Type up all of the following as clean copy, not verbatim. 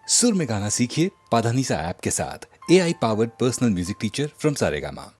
सुर में गाना सीखिए पाधानीसा ऐप के साथ। AI powered personal music teacher from Saregama.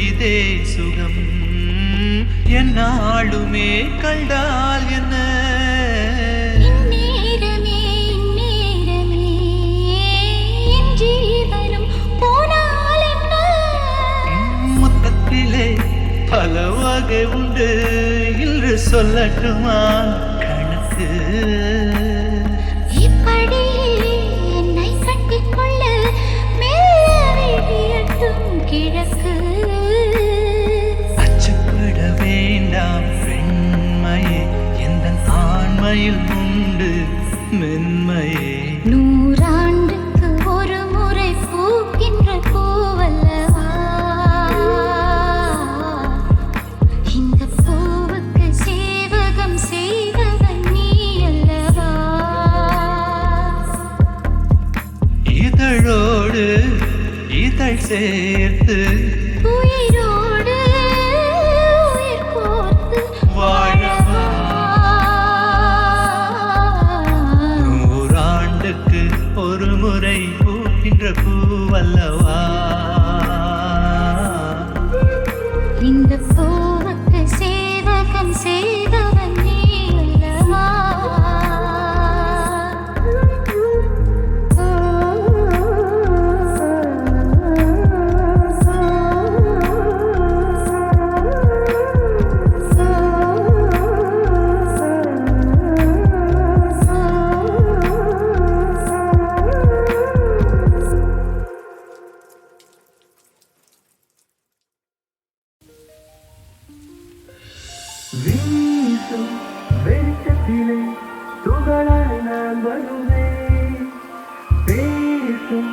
இதே சுகம் என்னாலுமே கண்டால் என்ன இந்நேரமே என் ஜீவனம் போனால் என்ன மொத்தத்திலே பல வகை உண்டு என்று சொல்லட்டுமா கணக்கு அச்சப்பட வேண்டாம் பெண்மையே எந்த ஆண்மையில் உண்டு மென்மையே நூறாண்டுக்கு ஒரு முறை பூக்கின்ற பூவல்லவா இந்த பூவுக்கு சேவகம் செய்தவன் நீ அல்லவா இதழோடு இதழ் சேர்த்து உயிரோடு உயிர் கோர்த்து வாழவா நூறாண்டுக்கு ஒரு முறை பூக்கின்ற பூவல்லவா இந்த பூவுக்கு சேவகம் செய்தவன் நீ அல்லவா வெளிச்சத்திலே துகளாய் நான் வருவேன் பேசும்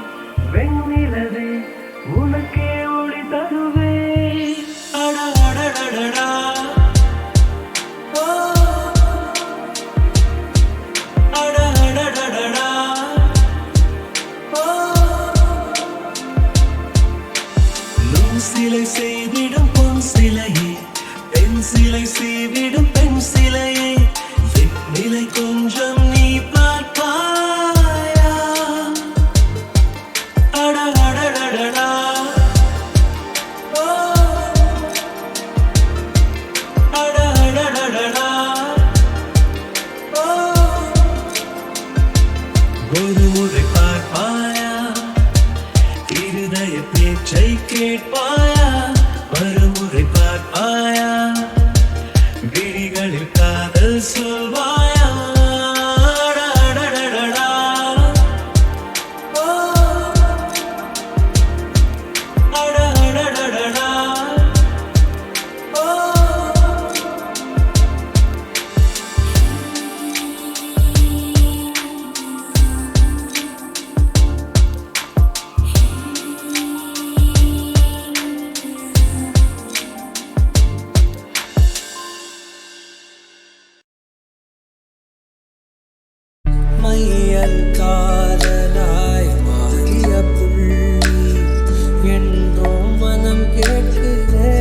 வெண்ணிலவே உனக்கே ஒளி தருவேன் அட அடடடடடா ஓ அடடடடடா ஓ நூசிலை செய்திடும் பொன் சிலையே பெண் சிலை செய்திடும் பெண் சிலையே என் நிலை கொஞ்சம் நீ பார்ப்பாயா அடடடடடா ஓ அடடடடடா ஓ ஒரு முறை பார்ப்பாயா இருதய பேச்சை கேட்பாயா மறுமுறை பார்ப்பாயா விழிகளில் காதல் சொல்வாயா அடடடடடா ஓ அடடடடடா ஓ மையல் காதலாய் மாறிய புள்ளி என்றோ மனம் கேட்குதே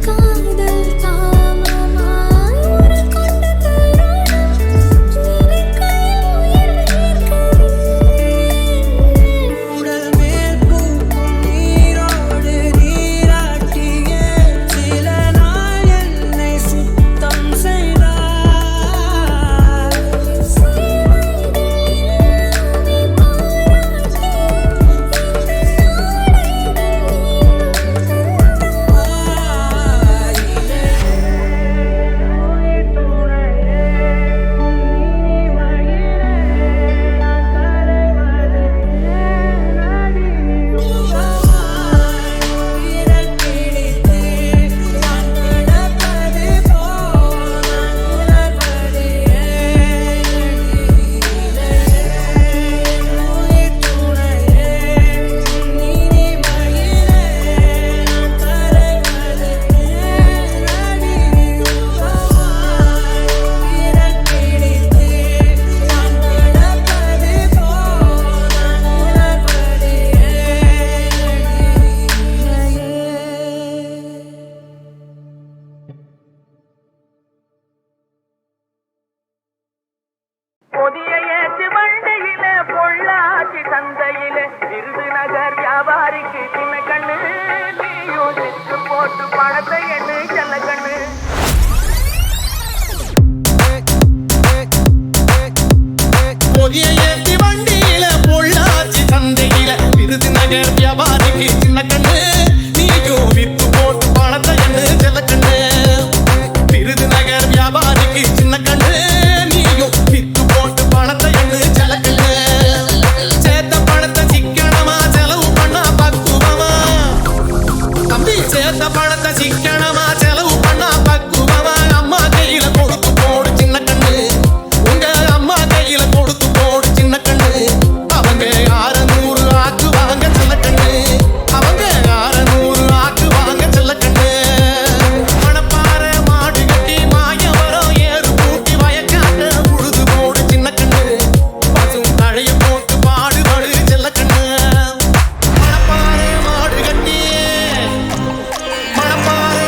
காதல் தாமமாய் உருக்கொண்ட தருணம் நினைக்கையில் உயிர் நீர்க்குதே உடல் மேல் பூக்கும் நீரோடு நீராட்டியே சில நாள் என்னை சுத்தம் செய்தார் பொதிய ஏற்று வண்டியில பொள்ளாச்சி சந்தையில விருதுநகர் வியாபாரிக்கு சின்ன கண்ணு நீயும் சித்து போட்டு பணத்தை எண்ணு செல்ல கண்ணு பொதிய ஏத்தி வண்டியில பொள்ளாச்சி சந்தையில விருதுநகர் வியாபாரிக்கு சின்ன கண்ணு நீயும் வித்து போட்டு பணத்தை எண்ணு செல்ல கண்ணு விருதுநகர் வியாபாரிக்கு சின்ன கண்ணு நீயும் வித்து போட்டு பணத்தை எண்ணு செல்ல கண்ணு சேர்த்த பணத்தை சிக்கனமா செலவு பண்ணா பக்குவமா தம்பி சேர்த்த பணத்தை சிக்கனமா செலவு பண்ணா பக்குவமா அம்மா கையில கொடுத்து போடு சின்ன கண்ணு உங்க அம்மா கையில கொடுத்து போடு சின்ன கண்ணு அவங்க 600 ஆக்குவாங்க செல்ல கண்ணு அவங்க 600 ஆக்குவாங்க செல்ல கண்ணு மணப்பாறை மாடு கட்டி மாயவரம் ஏறு பூட்டி வயக்காட்ட உழுது போடு சின்ன கண்ணு பசும் தழைய போட்டு பாடுபடு செல்ல கண்ணு மணப்பாறை மாடு கட்டி மணப்பாறை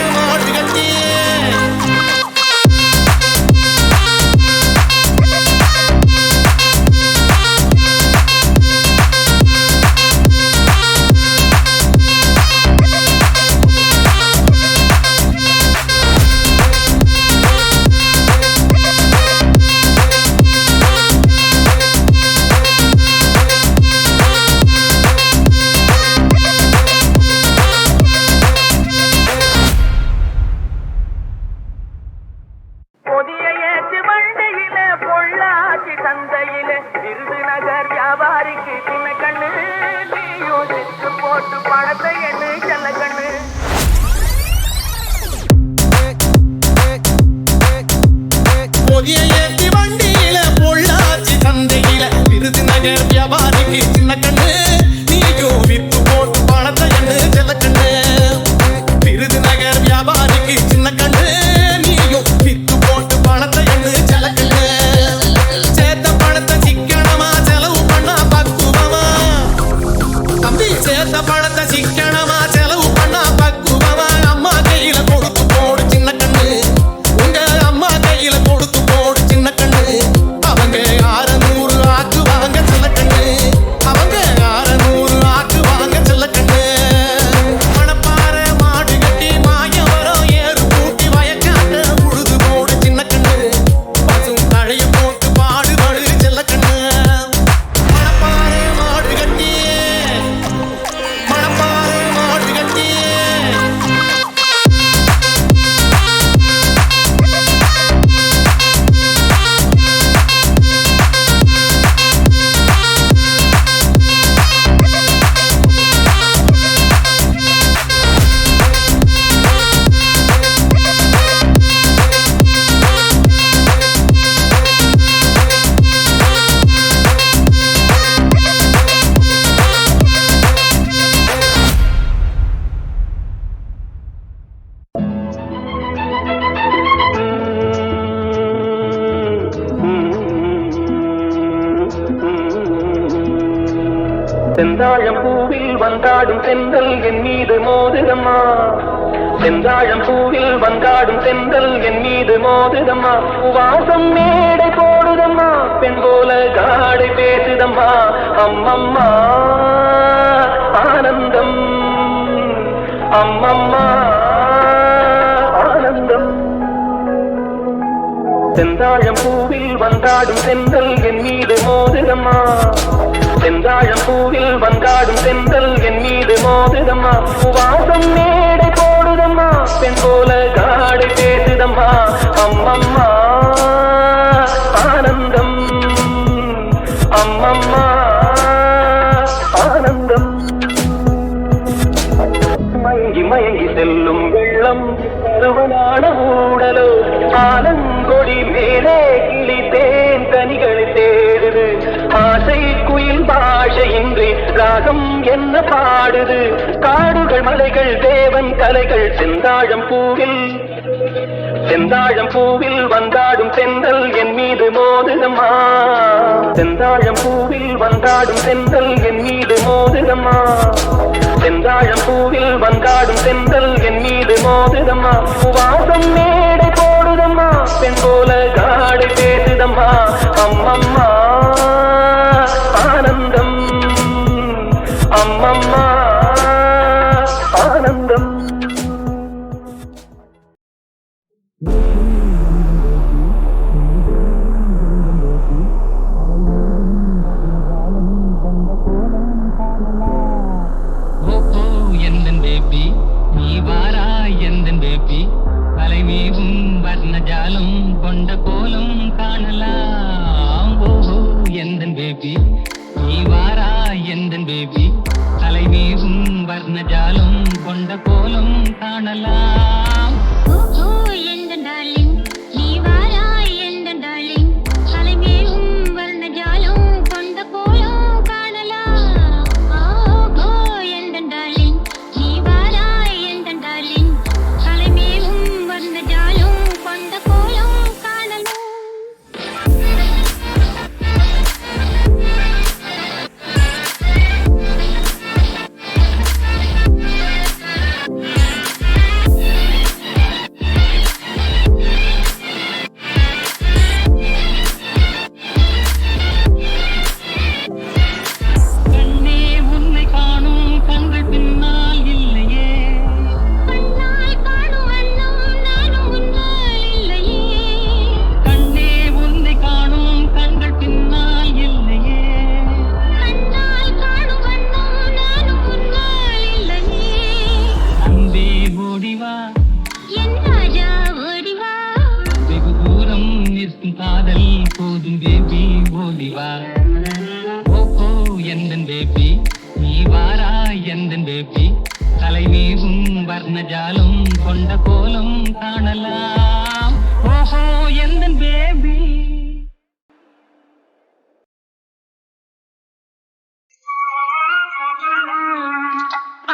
செந்தாழம் பூவில் வந்தாடும் தென்றல் என் மீது மோதுதம்மா, செந்தாழம் பூவில் வந்தாடும் தென்றல் என் மீது மோதுதம்மா, வாசம் மேடை போடுதம்மா, பெண் போல காடை பேசுதம்மா, அம்மம்மா ஆனந்தம், அம்மம்மா ஆனந்தம். செந்தாழம் பூவில் வந்தாடும் தென்றல் என் மீது மோதுதம்மா, செந்தாழம் பூவில் வந்தாடும் தென்றல் என் மீது மோதுதம்மா, வாசம் மேடை போடுதம்மா, பெண் போல காடை பேசுதம்மா, அம்மம்மா ஆனந்தம், அம்மம்மா ஆனந்தம். மயங்கி மயங்கி செல்லும் வெள்ளம் பருவனான ஊடலோ, ஆலங்கொடி மேலே கிளி தேன் கனிகளை தேடுது, ஆசை குயில் பாஷையின்றி ராகம் என்ன பாடுது, காடுகள் மலைகள் தேவன் கலைகள் செந்தாழம் பூவில், செந்தாழம் பூவில் வந்தாடும் தென்றல் என் மீது மோதுதம்மா, செந்தாழம் பூவில் வந்தாடும் தென்றல் என் மீது மோதுதம்மா, செந்தாழம் பூவில் வந்தாடும் தென்றல் என் மீது மோதுதம்மா, வாசம் மேடை போடுதம்மா, பெண் போல காடை பேசுதம்மா, அம்மம்மா ஆனந்தம், அம்மம்மா ஆனந்தம்.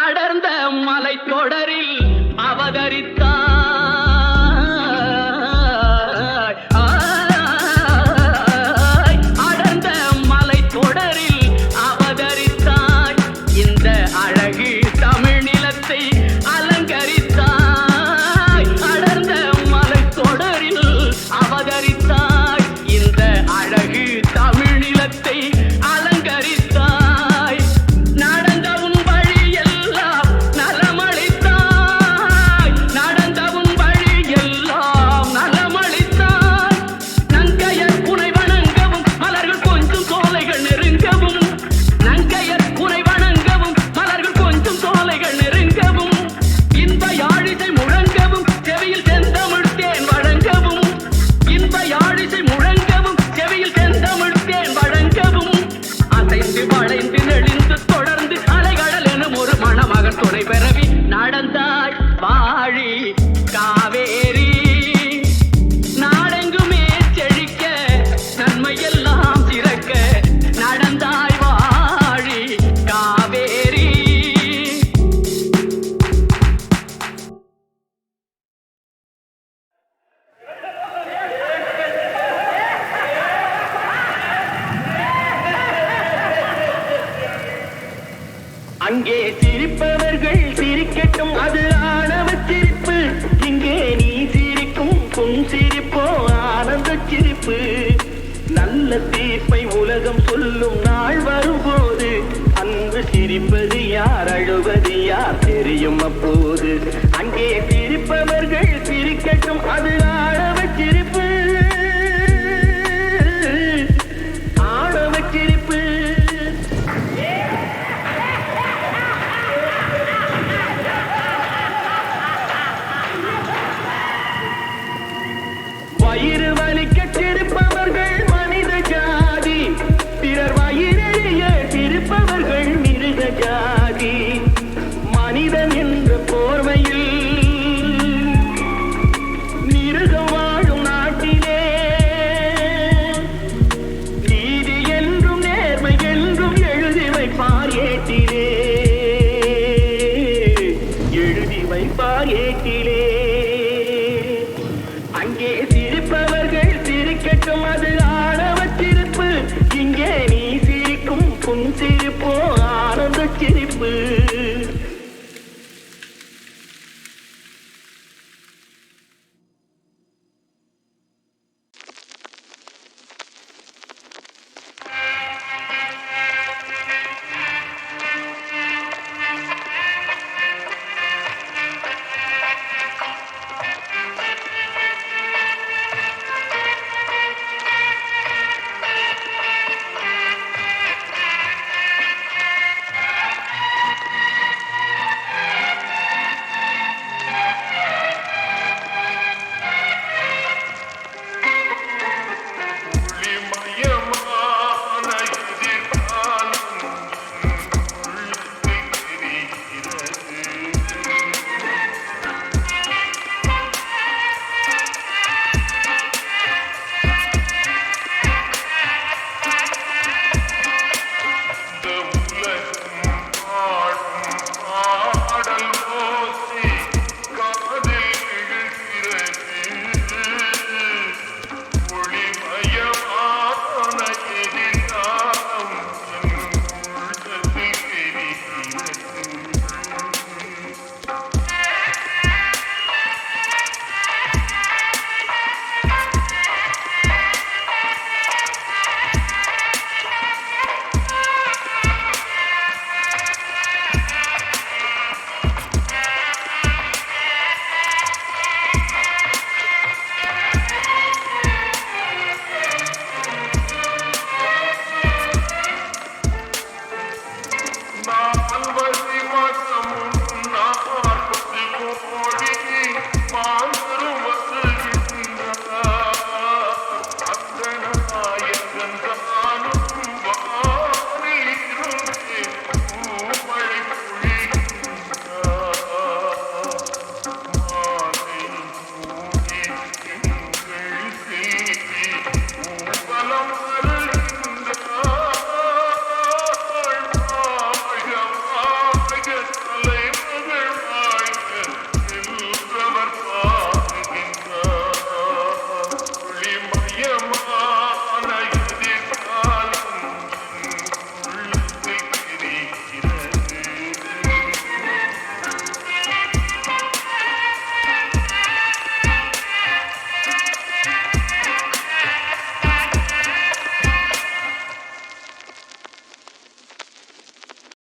அடர்ந்த மலை தொடரில் அவதரித்தாய், அடர்ந்த மலை தொடரில் அவதரித்தாய், இந்த அழகு தமிழ் நிலத்தை அலங்கரித்தாய், அடர்ந்த மலை தொடரில் அவதரித்தாய், இந்த அழகு தமிழ் நிலத்தை அலங்கரித்தாய், நடந்த உன் வழியெல்லாம் நலமளித்தாய், நடந்த உன் வழியெல்லாம் நலமளித்தாய், நங்கையர் உனை வணங்கவும் மலர்கள் கொஞ்சம் சோலைகள் நெருங்கவும், நங்கையர் உனை வணங்கவும் மலர்கள் கொஞ்சம் சோலைகள் நெருங்கவும், இன்ப யாழிசை முழங்கவும் செவியில் செந்தமிழ் தேன் வழங்கவும், இன்ப யாழிசை முழங்கவும் செவியில் செந்தமிழ் தேன் வழங்கவும், அசைந்து வளைந்து நெளிந்து தொடர்ந்து அலைகடல் எனும் ஒரு மணமகன் துணை பெறவி நடந்தாய் வாழி காவேரி, நாடெங்குமே செழிக்க நன்மையெல்லாம் சிறக்க நடந்தாய் வாழி காவேரி. இங்கே சிரிப்பவர்கள் சிரிக்கட்டும், அது ஆழவ சிரிப்பு, ஆழவ சிரிப்பு. வயிறு வலிக்க சிரிப்பவர்கள் மனித ஜாதி, பிறர் வயிறெறிய சிரிப்பவர்கள் மிருக ஜாதி. மனிதன் என்ற போர்வையில் மிருகம் வாழும் நாட்டிலே நீதி என்றும் நேர்மை என்றும் எழுதி வைப்பார் ஏட்டிலே, எழுதி வைப்பார் ஏட்டிலே.